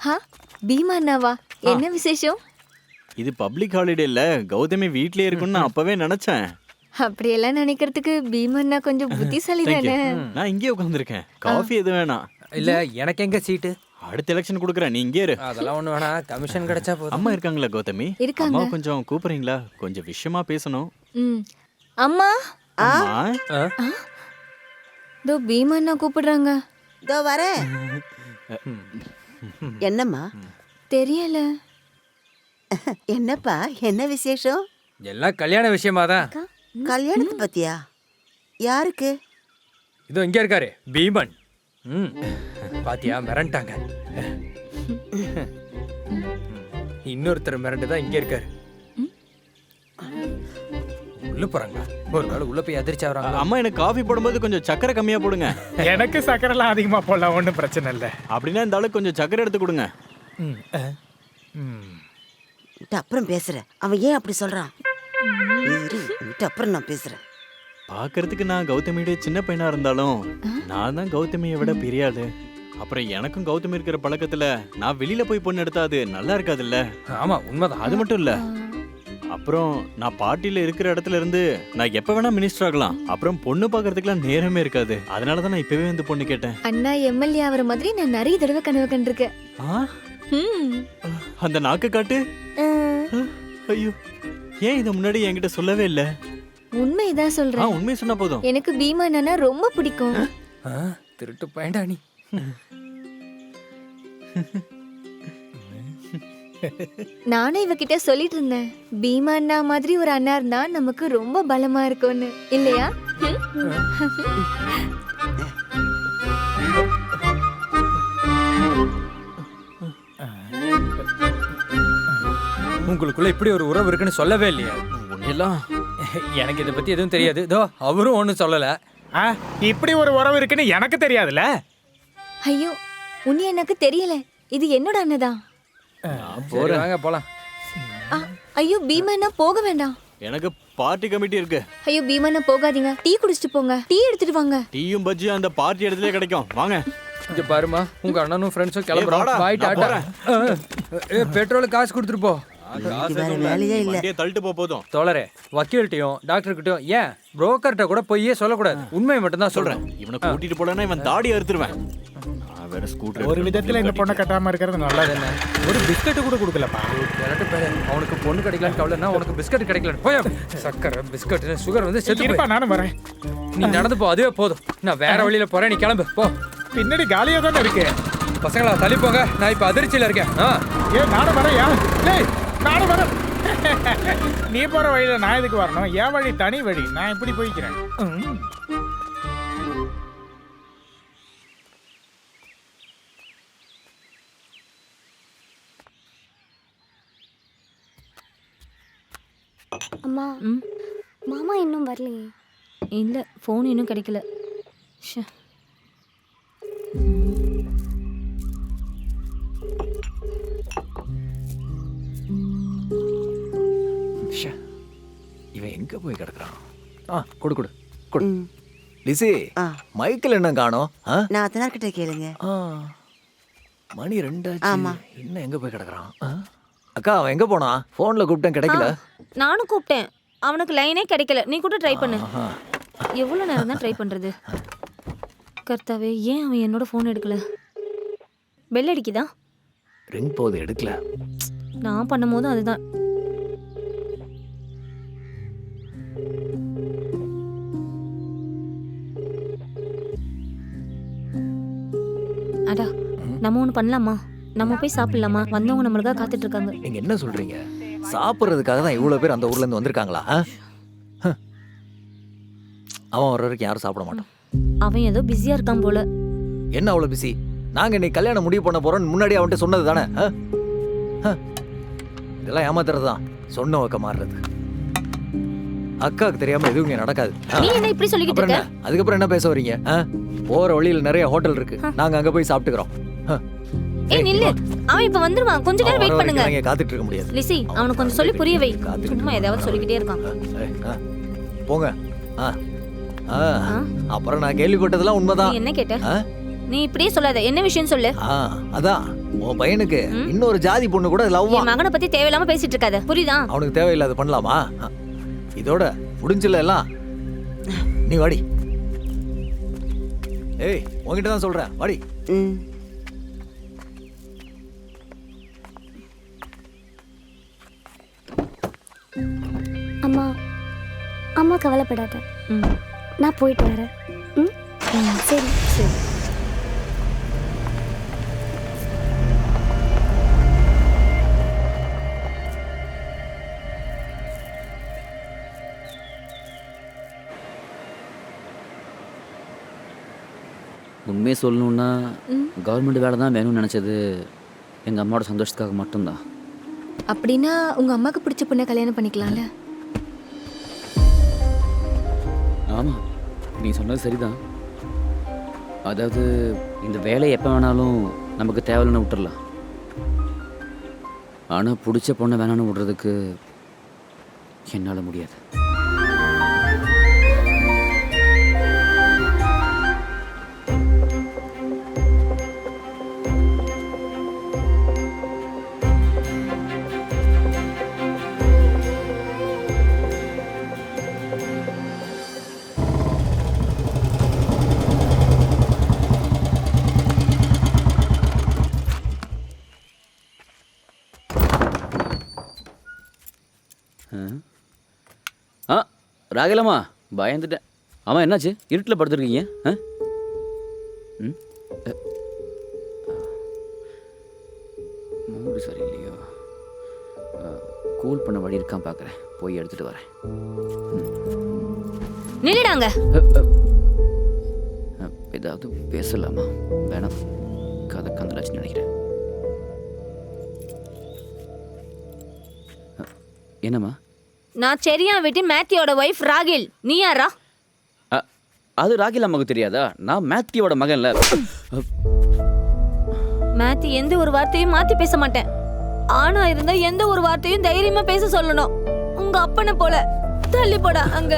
ஹா பீமா அண்ணாவா? என்ன விசேஷம்? இது பப்ளிக் ஹாலிடே இல்ல, கௌதமி வீட்லயே இருக்குன்னு நான் அப்பவே நினைச்சேன். அப்படியெல்லாம் நினைக்கிறதுக்கு பீமா அண்ணா கொஞ்சம் புத்திசாலி Thank you. தானே. நான் இங்கே உட்காந்துருக்கேன். காஃபி எது வேணாம். இல்ல எனக்கு எங்க சீட்டு? அடுத்த எலெக்ஷன் கொடுக்குறேன், நீ இங்கே இரு. அதெல்லாம் ஒண்ணு வேணா, கமிஷன் கிடைச்சா போதும். அம்மா இருக்காங்களா கௌதமி? இருக்காங்க. அம்மா கொஞ்சம் கூப்பிடுறீங்களா? கொஞ்சம் விஷயமா பேசணும். ம். அம்மா, அம்மா, இதோ பீமா அண்ணா கூப்பிடுறாங்க. இதோ வரேன். என்னம்மா? தெரியல. என்னப்பா, என்ன விசேஷம்? எல்லாம் கல்யாண விஷயமா தான். கல்யாணத்தை பத்தியா? யாருக்கு? இதோ இங்க இருக்காரு பீமன். பாத்தியா, மிரண்டாங்க. இன்னொருத்தர் மிரண்டு தான் இங்க இருக்காரு. உள்ள போறாங்களா? ஒருவேளை உள்ள போய் அதிர்ச்சி ஆகுறாங்களா? அம்மா எனக்கு காஃபி போடும்போது கொஞ்சம் சக்கரை கம்மியா போடுங்க. எனக்கு சக்கரெல்லாம் அதிகமா போடலாம், ஒன்றும் பிரச்சனை இல்லை. அப்படின்னா இந்த ஆளுக்கு கொஞ்சம் சக்கரை எடுத்து கொடுங்க. அப்புறம் பேசுறேன். அவன் ஏன் அப்படி சொல்றான்? அப்புறம் நான் பேசுறேன். பாக்குறதுக்கு நான் கௌதமியோட சின்ன பையனா இருந்தாலும் நான் தான் கௌதமியை விட பெரிய ஆளு. அப்புறம் எனக்கும் கௌதமி இருக்கிற பழக்கத்துல நான் வெளியில போய் பொண்ணு எடுத்தா அது நல்லா இருக்காதுல்ல. ஆமா, உண்மைதான். அது மட்டும் இல்ல, அப்புறம் நான் பார்ட்டியில இருக்கிற இடத்துல இருந்து நான் எப்ப வேணா மினிஸ்டர் ஆகலாம். அப்புறம் பொண்ணு பாக்குறதுக்குலாம் நேரமே இருக்காது. அதனாலதான் நான் இப்பவே வந்து பொண்ணு கேட்டேன். அண்ணா எம்எல்ஏ ஆகிற மாதிரி நான் நிறைய தடவை கனவு கண்டிருக்கேன். அந்த நாக்கு காட்டு. ஐயோ, ஏன் இதை முன்னாடி என்கிட்ட சொல்லவே இல்ல? உண்மைதான் சொல்றேன். உண்மை சொன்னா போதும். எனக்கு பீமா அண்ணா ரொம்ப பிடிக்கும். திருட்டு பயண்டா நீ. நானும் இவகிட்ட சொல்லிட்டு இருந்தேன், பீமா அண்ணா மாதிரி ஒரு அண்ணா இருந்தா நமக்கு ரொம்ப பலமா இருக்கும்னு. இல்லையா? உங்களுக்குள்ள இப்படி ஒரு உறவு இருக்குன்னு சொல்லவே இல்லையா? எல்லாம் எனக்கு இதை பத்தி எதுவும் தெரியாது. இதோ அவரும் ஒன்றும் சொல்லல. இப்படி ஒரு உறவு இருக்குன்னு எனக்கு தெரியாதுல்ல. ஐயோ, உன்னை எனக்கு தெரியல. இது என்னோட அண்ணதான். சரி, வாங்க போலாம். ஐயோ பீமா அண்ணா போக வேண்டாம். எனக்கு பார்ட்டி கமிட்டி இருக்கு. ஐயோ பீமா அண்ணா போகாதீங்க. டீ குடிச்சிட்டு போங்க. டீ எடுத்துட்டு வாங்க. டீயும் பஜ்ஜியும் அந்த பார்ட்டி இடத்துல கிடைக்கும். வாங்க. இங்க பாருமா, உங்க அண்ணனும் ஃப்ரெண்ட்ஸும் கிளம்புறோம். வாடா, பாய், நான் டாடா. பெட்ரோல் காசு கொடுத்துட்டு போ. வேலையே இல்ல. வண்டியை தள்ளிட்டு போதும். தோழரே, வக்கீல்கிட்டையும் டாக்டர்கிட்டையும், ஏன் புரோக்கர்கிட்ட கூட பொய்யே சொல்லக்கூடாது. உண்மையை மட்டும் தான் சொல்றேன். இவனை கூட்டிட்டு போலன்னா இவன் தாடி அறுத்துருவேன். நான் வேற ஸ்கூட்டர் ஒரு விதத்துல இந்த பொண்ணை கட்டாம இருக்கிறது நல்லது. என்ன, ஒரு பிஸ்கட் கூட கொடுக்கலப்பா. அவனுக்கு பொண்ணு கிடைக்கலான்னு கவலைன்னா உனக்கு பிஸ்கட் கிடைக்கல. போய் சக்கரை பிஸ்கட் சுகர் வந்து செத்து இருப்பா, போய். நானும் வரேன். நீ நடந்து போ, அதுவே போதும். நான் வேற வழியில போறேன், நீ கிளம்பு போ. பின்னாடி காலியா தானே இருக்கு. பசங்களா தள்ளி போங்க, நான் இப்ப அதிர்ச்சியில இருக்கேன். நானும் வரேன். நானும் வரேன். நீ போற வழியில நான் எதுக்கு வரணும்? என் வழி தனி வழி, நான் இப்படி போய்க்கிறேன். அம்மா, மாமா இன்னும் வரலையே. இல்ல, ஃபோன் இன்னும் கிடைக்கல. இவன் எங்க போய் கிடக்குறான்? கொடு கொடு கொடு. லிசி, மைக்கேல் என்ன காணோம்? நான் அதனார்கிட்ட கேளுங்க. மணி 2 ஆச்சு. என்ன எங்க போய் கிடக்குறான்? அக்கா, அவன் எங்க போனா? போன்ல கூப்பிட்டேன், கிடைக்கல. நானும் கூப்பிட்டேன், அவனுக்கு லைனே கிடைக்கல. நீ கூட ட்ரை பண்ணு. எவ்வளவு நேரம் தான் ட்ரை பண்றது? கர்த்தாவே, ஏன் அவன் என்னோட போன் எடுக்கல? பெல் அடிக்குதா? ரிங் போது எடுக்கல. நான் பண்ணும் போது அதுதான். அடா, நம்ம ஒண்ணு பண்ணலாமா? நம்ம போய் சாப்பிடலாமா? வந்தவங்க நம்மளுக்காக காத்துட்டு இருக்காங்க. நீங்க என்ன சொல்றீங்க? சாப்பிட்றதுக்காக தான் இவ்வளவு பேர் அந்த ஊர்ல இருந்து வந்திருக்காங்களா? அவன் வர்ற வரைக்கும் யாரும் சாப்பிட மாட்டான். அவன் ஏதோ பிஸியா இருக்கான் போல. என்ன அவ்வளவு பிஸி? நாங்க இன்னைக்கு கல்யாணம் முடிவு பண்ண போறோம் முன்னாடி அவன்கிட்ட சொன்னது தானே. இதெல்லாம் ஏமாத்துறதுதான், சொன்ன வக்க மாறுறது. அக்காவுக்கு தெரியாம எதுவும் இங்க நடக்காது. நீ என்ன இப்படி சொல்லிக்கிட்டு இருக்க? அதுக்கப்புறம் என்ன பேச வரீங்க? போற வழியில நிறைய ஹோட்டல் இருக்கு, நாங்க அங்க போய் சாப்பிட்டுக்கிறோம். ஏய் நில்லு, அவன் இப்ப வந்துருவான். கொஞ்ச நேரம் வெயிட் பண்ணுங்க. நீங்க காத்துட்டு இருக்க முடியாது. லிசி, அவனுக்கு கொஞ்சம் சொல்லி புரிய வை. சும்மா ஏதாவது சொல்லிக்கிட்டே இருக்கான். போங்க. அப்புறம் நான் கேள்விப்பட்டதெல்லாம் உண்மைதான். என்ன கேட்ட? நீ இப்படியே சொல்லாத, என்ன விஷயம் சொல்லு. அதான் உன் பையனுக்கு இன்னொரு ஜாதி பொண்ணு கூட லவ்வா. என் மகனை பத்தி தேவையில்லாம பேசிட்டு இருக்காத, புரியுதா? அவனுக்கு தேவையில்லாத பண்ணலாமா? இதோட முடிஞ்சில்ல எல்லாம். நீ வாடி. ஏய், உன்கிட்ட தான் சொல்றேன், வாடி. ம். அம்மா அம்மா கவலைப்படாத, ம், நான் போயிட்டு வரேன். ம் சரி சரி. உண்மையை சொல்லணுன்னா கவர்மெண்ட் வேலை தான் வேணும்னு நினச்சது எங்கள் அம்மாவோட சந்தோஷத்துக்காக மட்டும்தான். அப்படின்னா உங்க அம்மாக்கு பிடிச்ச பொண்ணை கல்யாணம் பண்ணிக்கலாம்ல? ஆமாம், நீ சொன்னது சரிதான். அதாவது இந்த வேலையை எப்போ வேணாலும் நமக்கு தேவையில்லைன்னு விட்டுறலாம். ஆனால் பிடிச்ச பொண்ணை வேணான்னு விடுறதுக்கு என்னால் முடியாது. ஆ ராகலம்மா, பயந்துட்டேன். ஆமாம், என்னாச்சு? இருட்டில் படுத்துருக்கீங்க? ஆ ம் மூடு சரியில்லையோ? கூல் பண்ண வழி இருக்கான் பார்க்குறேன், போய் எடுத்துகிட்டு வரேன். நில்லுடாங்க. ஏதாவது பேசலாமா? வேணாம், கதை கந்தலாச்சுன்னு நினைக்கிறேன். என்னம்மா? நான் செரியா வீட்டின் மேத்யோட ஒய்ஃப் ராகில். நீ யாரா? அது ராகில் அம்மாவுக்கு தெரியாதா? நான் மேத்யோட மகன்ல. மேத்தி எந்த ஒரு வார்த்தையும் மாத்தி பேச மாட்டேன். ஆனா இருந்தா எந்த ஒரு வார்த்தையும் தைரியமா பேச சொல்லணும். உங்க அப்பனை போல. தள்ளி போடா அங்க.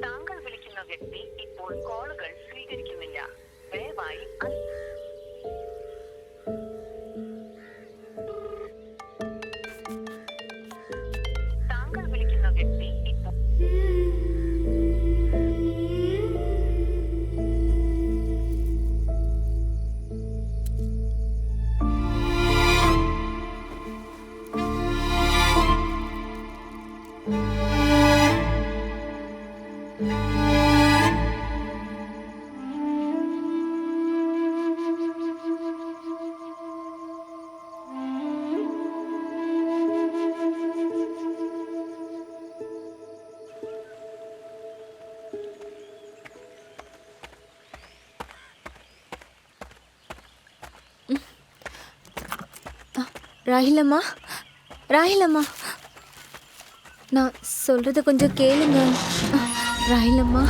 താങ്കൾ വിളിക്കുന്ന വ്യക്തി ഇപ്പോൾ കോളുകൾ സ്വീകരിക്കുന്നില്ല. ദയവായി താങ്കൾ വിളിക്കുന്ന വ്യക്തി ഇപ്പോൾ ராகிலம்மா, ராகிலம்மா, நான் சொல்றத கொஞ்சம் கேளுங்க. ராகிலம்மா.